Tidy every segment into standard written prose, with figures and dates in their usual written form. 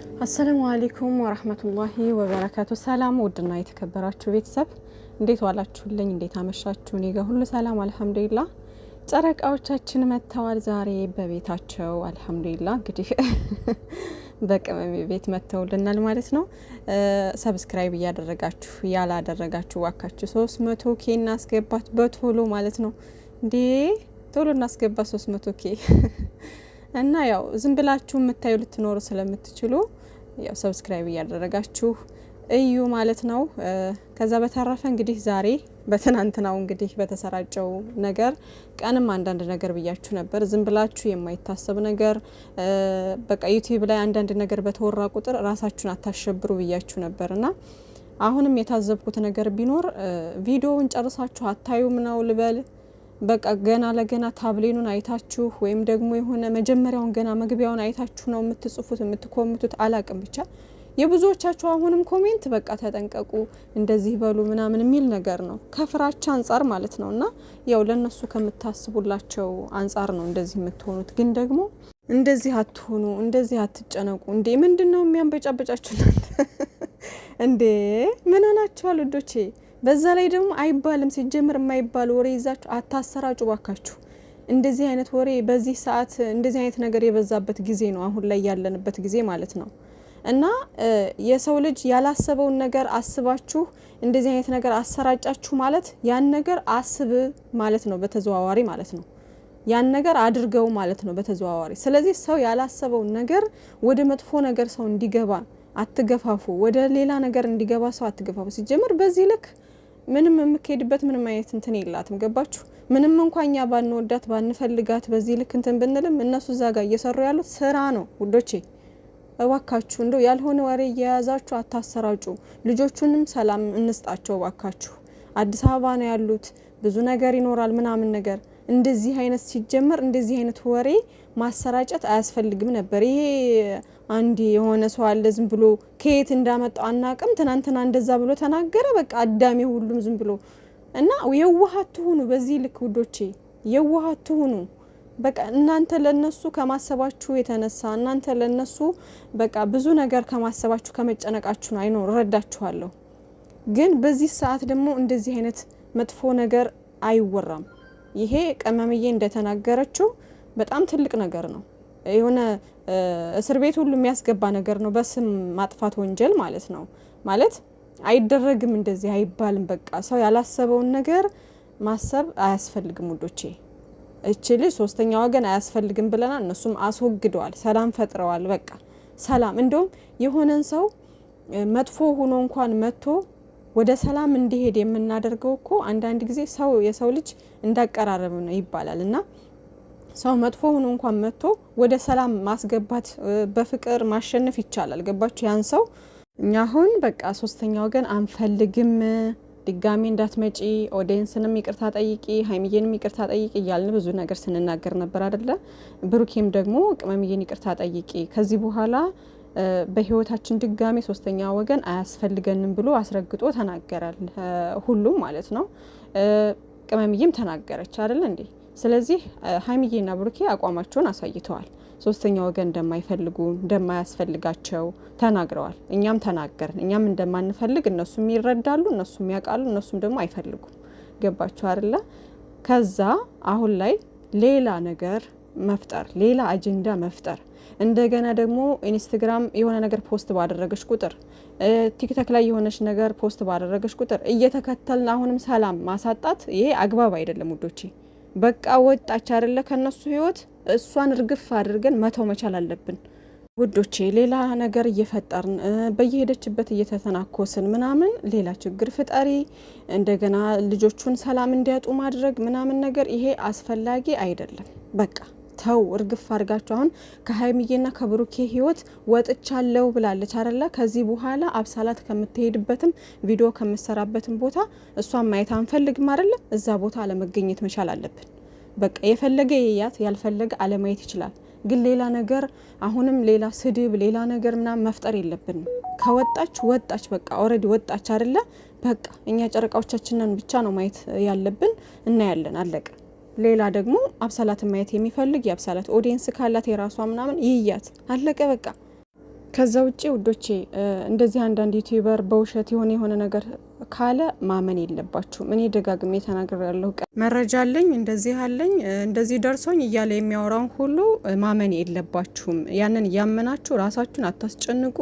አሰላሙ አለይኩም ወራህመቱላሂ ወበረካቱ። ሰላም ውድና የተከበራችሁ ቤተሰብ እንዴት ዋላችሁልኝ? እንዴት አመሻችሁ? እኔ ጋር ሁሉ ሰላም አልሐምዱሊላህ። ጨረቃዎቻችን መጥተዋል ዛሬ በቤታቸው አልሐምዱሊላህ። እንግዲህ በቅመሜ ቤት መጥተውልናል ማለት ነው። ሰብስክራይብ እያደረጋችሁ ያላደረጋችሁ ዋካችሁ 300 ኬ እናስገባት በቶሎ ማለት ነው። እንዴ ቶሎ እናስገባ 300 ኬ እና ያው ዝም ብላችሁ የምታዩ ልትኖሩ ስለምትችሉ ያው ሰብስክራይብ እያደረጋችሁ እዩ ማለት ነው። ከዛ በተረፈ እንግዲህ ዛሬ በትናንትናው እንግዲህ በተሰራጨው ነገር ቀንም አንዳንድ ነገር ብያችሁ ነበር። ዝም ብላችሁ የማይታሰብ ነገር በቃ ዩቲዩብ ላይ አንዳንድ ነገር በተወራ ቁጥር ራሳችሁን አታሸብሩ ብያችሁ ነበርና አሁንም የታዘብኩት ነገር ቢኖር ቪዲዮውን ጨርሳችሁ አታዩም ነው ልበል። በቃ ገና ለገና ታብሌኑን አይታችሁ ወይም ደግሞ የሆነ መጀመሪያውን ገና መግቢያውን አይታችሁ ነው የምትጽፉት የምትኮምቱት አላቅም። ብቻ የብዙዎቻችሁ አሁንም ኮሜንት በቃ ተጠንቀቁ እንደዚህ በሉ ምናምን የሚል ነገር ነው ከፍራቻ አንጻር ማለት ነው። እና ያው ለነሱ ከምታስቡላቸው አንጻር ነው እንደዚህ የምትሆኑት። ግን ደግሞ እንደዚህ አትሆኑ፣ እንደዚህ አትጨነቁ። እንዴ ምንድነው የሚያንበጫበጫችሁ እንዴ? ምን ሆናችኋል ውዶቼ? በዛ ላይ ደግሞ አይባልም ሲጀምር የማይባል ወሬ ይዛችሁ አታሰራጩ ባካችሁ። እንደዚህ አይነት ወሬ በዚህ ሰዓት እንደዚህ አይነት ነገር የበዛበት ጊዜ ነው አሁን ላይ ያለንበት ጊዜ ማለት ነው። እና የሰው ልጅ ያላሰበውን ነገር አስባችሁ እንደዚህ አይነት ነገር አሰራጫችሁ ማለት ያን ነገር አስብ ማለት ነው በተዘዋዋሪ ማለት ነው። ያን ነገር አድርገው ማለት ነው በተዘዋዋሪ። ስለዚህ ሰው ያላሰበውን ነገር ወደ መጥፎ ነገር ሰው እንዲገባ አትገፋፉ፣ ወደ ሌላ ነገር እንዲገባ ሰው አትገፋፉ። ሲጀምር በዚህ ልክ ምንም የምከሄድበት ምንም አይነት እንትን የላትም። ገባችሁ? ምንም እንኳን እኛ ባንወዳት ባንፈልጋት በዚህ ልክ እንትን ብንልም እነሱ እዛ ጋር እየሰሩ ያሉት ስራ ነው ውዶቼ። እባካችሁ እንደው ያልሆነ ወሬ እየያዛችሁ አታሰራጩ። ልጆቹንም ሰላም እንስጣቸው እባካችሁ። አዲስ አበባ ነው ያሉት፣ ብዙ ነገር ይኖራል ምናምን ነገር። እንደዚህ አይነት ሲጀመር እንደዚህ አይነት ወሬ ማሰራጨት አያስፈልግም ነበር። ይሄ አንዲ የሆነ ሰው አለ ዝም ብሎ ከየት እንዳመጣው አናቅም። ትናንትና እንደዛ ብሎ ተናገረ። በቃ አዳሚ ሁሉም ዝም ብሎ እና የዋሃት ሁኑ። በዚህ ልክ ውዶቼ የዋሃት ሁኑ። በቃ እናንተ ለነሱ ከማሰባችሁ የተነሳ እናንተ ለነሱ በቃ ብዙ ነገር ከማሰባችሁ ከመጨነቃችሁ ነው። አይኖር ረዳችኋለሁ። ግን በዚህ ሰዓት ደግሞ እንደዚህ አይነት መጥፎ ነገር አይወራም። ይሄ ቀመምዬ እንደተናገረችው በጣም ትልቅ ነገር ነው። የሆነ እስር ቤት ሁሉ የሚያስገባ ነገር ነው። በስም ማጥፋት ወንጀል ማለት ነው። ማለት አይደረግም፣ እንደዚህ አይባልም። በቃ ሰው ያላሰበውን ነገር ማሰብ አያስፈልግም ውዶቼ። እቺ ልጅ ሶስተኛ ወገን አያስፈልግም ብለናል። እነሱም አስወግደዋል፣ ሰላም ፈጥረዋል። በቃ ሰላም እንደውም የሆነን ሰው መጥፎ ሆኖ እንኳን መጥቶ ወደ ሰላም እንዲሄድ የምናደርገው እኮ አንዳንድ ጊዜ ሰው የሰው ልጅ እንዳቀራረብ ነው ይባላል። እና ሰው መጥፎ ሆኖ እንኳን መጥቶ ወደ ሰላም ማስገባት በፍቅር ማሸነፍ ይቻላል። ገባችሁ? ያን ሰው እኛ አሁን በቃ ሶስተኛ ወገን አንፈልግም፣ ድጋሚ እንዳትመጪ፣ ኦዲየንስንም ይቅርታ ጠይቂ፣ ሀይሚዬንም ይቅርታ ጠይቂ እያልን ብዙ ነገር ስንናገር ነበር አይደለ? ብሩኬም ደግሞ ቅመምዬን ይቅርታ ጠይቂ፣ ከዚህ በኋላ በህይወታችን ድጋሚ ሶስተኛ ወገን አያስፈልገንም ብሎ አስረግጦ ተናገራል። ሁሉም ማለት ነው። ቅመምዬም ተናገረች አይደል እንዴ? ስለዚህ ሀይሚዬና ብሩኬ አቋማቸውን አሳይተዋል። ሶስተኛ ወገን እንደማይፈልጉ እንደማያስፈልጋቸው ተናግረዋል። እኛም ተናገርን። እኛም እንደማንፈልግ እነሱም ይረዳሉ፣ እነሱም ያውቃሉ፣ እነሱም ደግሞ አይፈልጉም። ገባችሁ አይደለ? ከዛ አሁን ላይ ሌላ ነገር መፍጠር፣ ሌላ አጀንዳ መፍጠር፣ እንደገና ደግሞ ኢንስታግራም የሆነ ነገር ፖስት ባደረገች ቁጥር፣ ቲክቶክ ላይ የሆነች ነገር ፖስት ባደረገች ቁጥር እየተከተልን አሁንም ሰላም ማሳጣት፣ ይሄ አግባብ አይደለም ውዶቼ። በቃ ወጣች አይደለ ከነሱ ህይወት፣ እሷን እርግፍ አድርገን መተው መቻል አለብን ውዶቼ። ሌላ ነገር እየፈጠርን በየሄደችበት እየተተናኮስን ምናምን ሌላ ችግር ፍጠሪ፣ እንደገና ልጆቹን ሰላም እንዲያጡ ማድረግ ምናምን ነገር ይሄ አስፈላጊ አይደለም። በቃ ተው እርግፍ አድርጋችሁ። አሁን ከሀይሚዬና ከብሩኬ ህይወት ወጥቻለሁ ብላለች አይደለ? ከዚህ በኋላ አብሳላት ከምትሄድበትም ቪዲዮ ከምትሰራበትም ቦታ እሷን ማየት አንፈልግም አይደለ? እዛ ቦታ አለመገኘት መቻል አለብን። በቃ የፈለገ ያያት ያልፈለገ አለማየት ይችላል። ግን ሌላ ነገር አሁንም ሌላ ስድብ ሌላ ነገር ምናምን መፍጠር የለብንም። ከወጣች ወጣች፣ በቃ ኦልሬዲ ወጣች አይደለ? በቃ እኛ ጨረቃዎቻችንን ብቻ ነው ማየት ያለብን። እናያለን፣ አለቀ። ሌላ ደግሞ አብሳላት ማየት የሚፈልግ የአብሳላት ኦዲየንስ ካላት የራሷ ምናምን ይያት፣ አለቀ በቃ። ከዛ ውጪ ውዶቼ እንደዚህ አንዳንድ ዩቲዩበር በውሸት የሆነ ነገር ካለ ማመን የለባችሁም። እኔ ደጋግሜ ተናግሬ ያለሁ መረጃ አለኝ እንደዚህ ደርሶኝ እያለ የሚያወራውን ሁሉ ማመን የለባችሁም። ያንን እያመናችሁ ራሳችሁን አታስጨንቁ።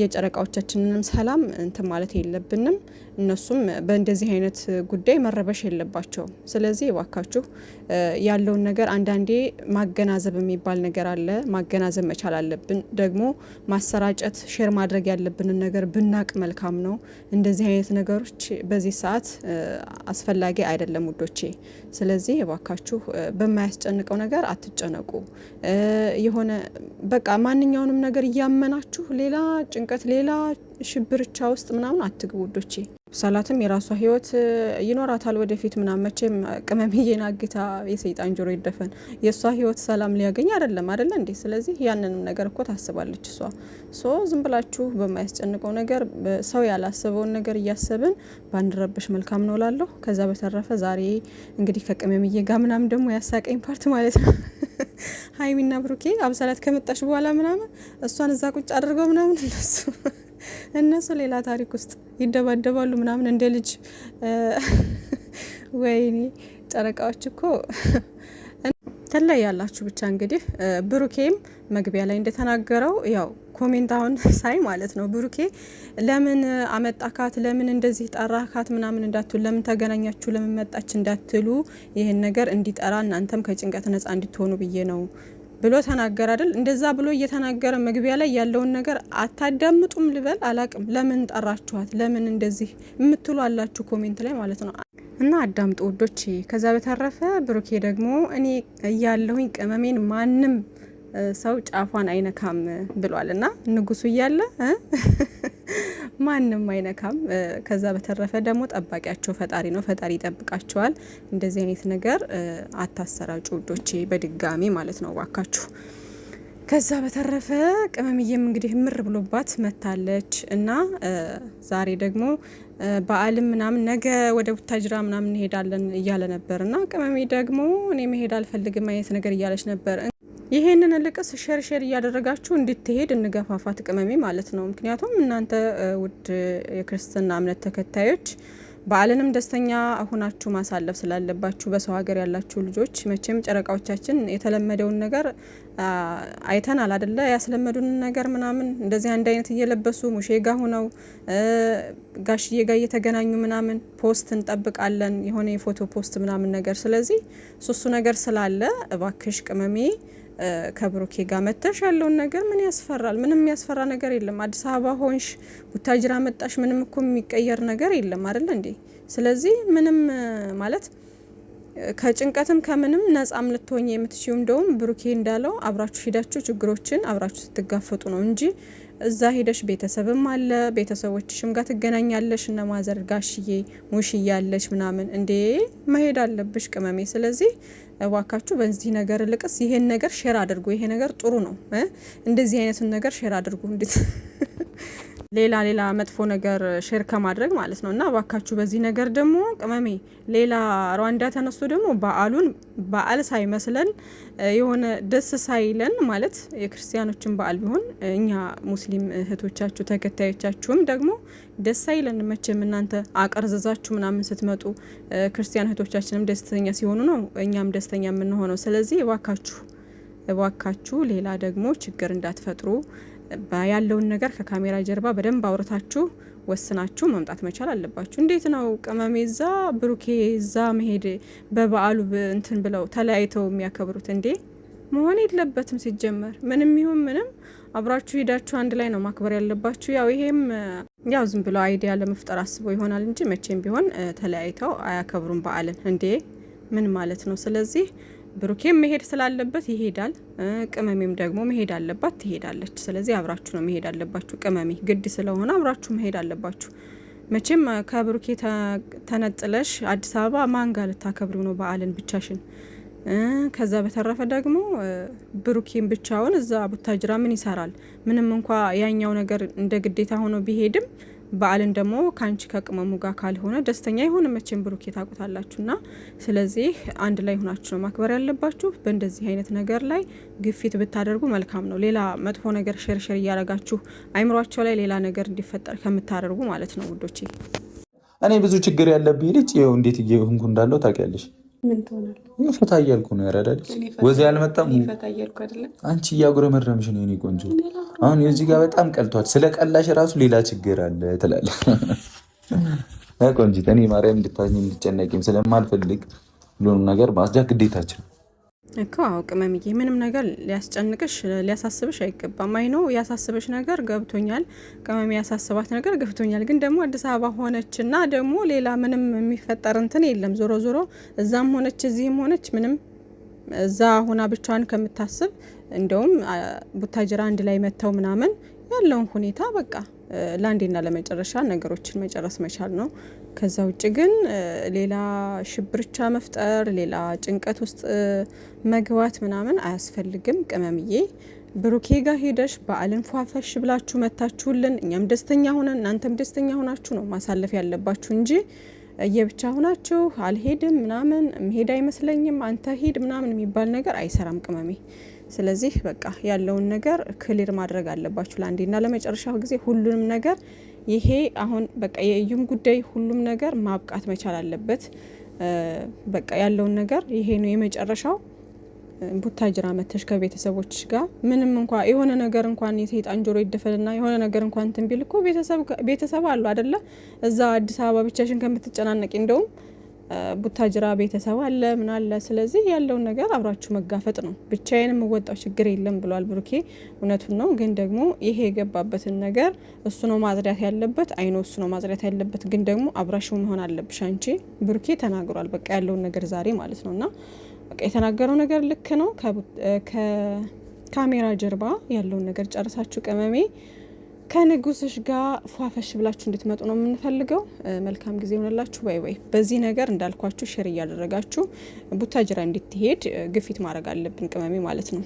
የጨረቃዎቻችንንም ሰላም እንትን ማለት የለብንም። እነሱም በእንደዚህ አይነት ጉዳይ መረበሽ የለባቸውም። ስለዚህ እባካችሁ ያለውን ነገር አንዳንዴ ማገናዘብ የሚባል ነገር አለ። ማገናዘብ መቻል አለብን። ደግሞ ማሰራጨት ሼር ማድረግ ያለብንን ነገር ብናቅ መልካም ነው። እንደዚህ አይነት ነገሮች በዚህ ሰዓት አስፈላጊ አይደለም ውዶቼ። ስለዚህ እባካችሁ በማያስጨንቀው ነገር አትጨነቁ። የሆነ በቃ ማንኛውንም ነገር እያመናችሁ ሌላ ጭንቀት ሌላ ሽብርቻ ውስጥ ምናምን አትግቡ ውዶቼ። ሰላትም የራሷ ህይወት ይኖራታል ወደፊት ምናምን። መቼም ቅመምዬን አግታ የሰይጣን ጆሮ ይደፈን። የእሷ ህይወት ሰላም ሊያገኝ አይደለም እንዴ? ስለዚህ ያንንም ነገር እኮ ታስባለች እሷ። ዝም ብላችሁ በማያስጨንቀው ነገር ሰው ያላሰበውን ነገር እያሰብን ባንረብሽ መልካም ነው ላለሁ። ከዛ በተረፈ ዛሬ እንግዲህ ከቅመምዬ ጋር ምናምን ደግሞ ያሳቀኝ ፓርት ማለት ነው ሀይሚና ብሩኬ አብሰላት ከመጣሽ በኋላ ምናምን እሷን እዛ ቁጭ አድርገው ምናምን እነሱ ሌላ ታሪክ ውስጥ ይደባደባሉ ምናምን እንደ ልጅ። ወይኔ ጨረቃዎች እኮ ትለያላችሁ። ብቻ እንግዲህ ብሩኬም መግቢያ ላይ እንደተናገረው ያው ኮሜንት አሁን ሳይ ማለት ነው ብሩኬ ለምን አመጣካት፣ ለምን እንደዚህ ጠራካት ምናምን እንዳትሉ፣ ለምን ተገናኛችሁ፣ ለምን መጣች እንዳትሉ፣ ይህን ነገር እንዲጠራ እናንተም ከጭንቀት ነጻ እንድትሆኑ ብዬ ነው ብሎ ተናገረ አይደል? እንደዛ ብሎ እየተናገረ መግቢያ ላይ ያለውን ነገር አታዳምጡም ልበል አላቅም። ለምን ጠራችኋት፣ ለምን እንደዚህ የምትሉ አላችሁ ኮሜንት ላይ ማለት ነው። እና አዳምጡ ውዶች። ከዛ በተረፈ ብሩኬ ደግሞ እኔ እያለሁኝ ቅመሜን ማንም ሰው ጫፏን አይነካም ብሏል። እና ንጉሱ እያለ ማንም አይነካም። ከዛ በተረፈ ደግሞ ጠባቂያቸው ፈጣሪ ነው። ፈጣሪ ይጠብቃቸዋል። እንደዚህ አይነት ነገር አታሰራጩ ውዶቼ፣ በድጋሚ ማለት ነው ዋካችሁ። ከዛ በተረፈ ቅመምዬም እንግዲህ ምር ብሎባት መታለች እና ዛሬ ደግሞ በዓልም ምናምን ነገ ወደ ቡታጅራ ምናምን እንሄዳለን እያለ ነበር እና ቅመሜ ደግሞ እኔ መሄድ አልፈልግም አይነት ነገር እያለች ነበር። ይሄንን ልቅስ ሼር እያደረጋችሁ እንድትሄድ እንገፋፋት ቅመሜ ማለት ነው። ምክንያቱም እናንተ ውድ የክርስትና እምነት ተከታዮች በዓልንም ደስተኛ ሁናችሁ ማሳለፍ ስላለባችሁ በሰው ሀገር ያላችሁ ልጆች መቼም ጨረቃዎቻችን የተለመደውን ነገር አይተናል አይደለ? ያስለመዱን ነገር ምናምን እንደዚህ አንድ አይነት እየለበሱ ሙሼ ጋ ሁነው ጋሽዬ ጋ እየተገናኙ ምናምን ፖስት እንጠብቃለን፣ የሆነ የፎቶ ፖስት ምናምን ነገር። ስለዚህ ሱሱ ነገር ስላለ እባክሽ ቅመሜ ከብሩኬ ጋር መተሽ ያለውን ነገር ምን ያስፈራል? ምንም የሚያስፈራ ነገር የለም። አዲስ አበባ ሆንሽ ቡታጅራ መጣሽ ምንም እኮ የሚቀየር ነገር የለም አይደል እንዴ? ስለዚህ ምንም ማለት ከጭንቀትም ከምንም ነጻም ልትሆኝ የምትችይው እንደውም ብሩኬ እንዳለው አብራችሁ ሄዳችሁ ችግሮችን አብራችሁ ስትጋፈጡ ነው እንጂ እዛ ሄደሽ ቤተሰብም አለ ቤተሰቦችሽም ጋር ትገናኛለሽ። እነ ማዘር ጋሽዬ ሙሽዬ ያለሽ ምናምን እንዴ መሄድ አለብሽ ቅመሜ። ስለዚህ እባካችሁ በዚህ ነገር ልቅስ ይሄን ነገር ሼር አድርጉ። ይሄ ነገር ጥሩ ነው። እንደዚህ አይነቱን ነገር ሼር አድርጉ። እንዴት ሌላ መጥፎ ነገር ሼር ከማድረግ ማለት ነው። እና እባካችሁ በዚህ ነገር ደግሞ ቅመሜ ሌላ ሩዋንዳ ተነስቶ ደግሞ በዓል ሳይመስለን የሆነ ደስ ሳይለን ማለት የክርስቲያኖችን በዓል ቢሆን እኛ ሙስሊም እህቶቻችሁ ተከታዮቻችሁም ደግሞ ደስ አይለን መቼም። እናንተ አቀርዘዛችሁ ምናምን ስትመጡ ክርስቲያን እህቶቻችንም ደስተኛ ሲሆኑ ነው እኛም ደስተኛ የምንሆነው። ስለዚህ እባካችሁ ሌላ ደግሞ ችግር እንዳትፈጥሩ። ያለውን ነገር ከካሜራ ጀርባ በደንብ አውርታችሁ ወስናችሁ መምጣት መቻል አለባችሁ። እንዴት ነው ቅመሜ እዛ ብሩኬ እዛ መሄድ በበዓሉ እንትን ብለው ተለያይተው የሚያከብሩት? እንዴ መሆን የለበትም። ሲጀመር ምንም ይሁን ምንም አብራችሁ ሄዳችሁ አንድ ላይ ነው ማክበር ያለባችሁ። ይሄም ዝም ብለው አይዲያ ለመፍጠር አስበው ይሆናል እንጂ መቼም ቢሆን ተለያይተው አያከብሩም በዓልን። እንዴ ምን ማለት ነው? ስለዚህ ብሩኬም መሄድ ስላለበት ይሄዳል፣ ቅመሜም ደግሞ መሄድ አለባት ትሄዳለች። ስለዚህ አብራችሁ ነው መሄድ አለባችሁ። ቅመሜ ግድ ስለሆነ አብራችሁ መሄድ አለባችሁ። መቼም ከብሩኬ ተነጥለሽ አዲስ አበባ ማን ጋር ልታከብሪው ነው በዓልን ብቻሽን? ከዛ በተረፈ ደግሞ ብሩኬም ብቻውን እዛ ቡታጅራ ምን ይሰራል? ምንም እንኳ ያኛው ነገር እንደ ግዴታ ሆኖ ቢሄድም በዓልን ደግሞ ካንቺ ከቅመሙ ጋር ካልሆነ ደስተኛ የሆነ መቼም ብሩኬ ታውቁታላችሁና ስለዚህ አንድ ላይ ሆናችሁ ነው ማክበር ያለባችሁ። በእንደዚህ አይነት ነገር ላይ ግፊት ብታደርጉ መልካም ነው። ሌላ መጥፎ ነገር ሼር እያረጋችሁ አይምሯቸው ላይ ሌላ ነገር እንዲፈጠር ከምታደርጉ ማለት ነው ውዶቼ። እኔ ብዙ ችግር ያለብኝ ልጅ ይኸው እንዴት እየሆንኩ እንዳለው ታውቂያለሽ። ምን ትሆናል? ፈታ እያልኩ ነው ያራዳልሽ። ወዜ አልመጣም። አንቺ እያጉረመረምሽ ነው የኔ ቆንጆ። አሁን እዚህ ጋር በጣም ቀልቷል። ስለ ቀላሽ ራሱ ሌላ ችግር አለ ትላለህ። ቆንጂት፣ እኔ ማርያም እንድታዝኝ እንድጨነቂም ስለማልፈልግ ሁሉንም ነገር ማስጃ ግዴታችን እኮ። አዎ ቅመምዬ፣ ምንም ነገር ሊያስጨንቅሽ ሊያሳስብሽ አይገባም። አይ ነው ያሳስበሽ ነገር ገብቶኛል። ቅመም ያሳስባት ነገር ገብቶኛል። ግን ደግሞ አዲስ አበባ ሆነችና ደግሞ ሌላ ምንም የሚፈጠር እንትን የለም። ዞሮ ዞሮ እዛም ሆነች እዚህም ሆነች ምንም እዛ ሆና ብቻዋን ከምታስብ እንደውም ቡታጅራ አንድ ላይ መተው ምናምን ያለውን ሁኔታ በቃ ለአንዴና ለመጨረሻ ነገሮችን መጨረስ መቻል ነው። ከዛ ውጭ ግን ሌላ ሽብርቻ መፍጠር፣ ሌላ ጭንቀት ውስጥ መግባት ምናምን አያስፈልግም። ቅመምዬ ብሩኬ ጋር ሄደሽ በዓልን ፏፈሽ ብላችሁ መታችሁልን፣ እኛም ደስተኛ ሆነን እናንተም ደስተኛ ሆናችሁ ነው ማሳለፍ ያለባችሁ እንጂ እየብቻ ሆናችሁ አልሄድም ምናምን መሄድ አይመስለኝም አንተ ሄድ ምናምን የሚባል ነገር አይሰራም ቅመሜ። ስለዚህ በቃ ያለውን ነገር ክሊር ማድረግ አለባችሁ ለአንዴና ለመጨረሻው ጊዜ ሁሉንም ነገር። ይሄ አሁን በቃ የእዩም ጉዳይ ሁሉም ነገር ማብቃት መቻል አለበት። በቃ ያለውን ነገር ይሄ ነው የመጨረሻው። ቡታጅራ መተሽ ከቤተሰቦች ጋር ምንም እንኳ የሆነ ነገር እንኳን የሰይጣን ጆሮ ይደፈልና የሆነ ነገር እንኳን እንትን ቢል እኮ ቤተሰብ አሉ አይደለ? እዛ አዲስ አበባ ብቻሽን ከምትጨናነቂ እንደውም ቡታጅራ ቤተሰብ አለ ምን አለ። ስለዚህ ያለውን ነገር አብራችሁ መጋፈጥ ነው። ብቻዬንም ወጣው ችግር የለም ብሏል ብሩኬ። እውነቱን ነው። ግን ደግሞ ይሄ የገባበትን ነገር እሱ ነው ማጽዳት ያለበት። አይኖ እሱ ነው ማጽዳት ያለበት። ግን ደግሞ አብራሽው መሆን አለብሽ አንቺ። ብሩኬ ተናግሯል በቃ ያለውን ነገር ዛሬ ማለት ነውና በቃ የተናገረው ነገር ልክ ነው። ከካሜራ ጀርባ ያለውን ነገር ጨርሳችሁ ቅመሜ ከንጉስሽ ጋር ፏፈሽ ብላችሁ እንድትመጡ ነው የምንፈልገው። መልካም ጊዜ ሆነላችሁ። ባይ ባይ። በዚህ ነገር እንዳልኳችሁ ሼር እያደረጋችሁ ቡታጅራ እንድትሄድ ግፊት ማድረግ አለብን ቅመሜ ማለት ነው።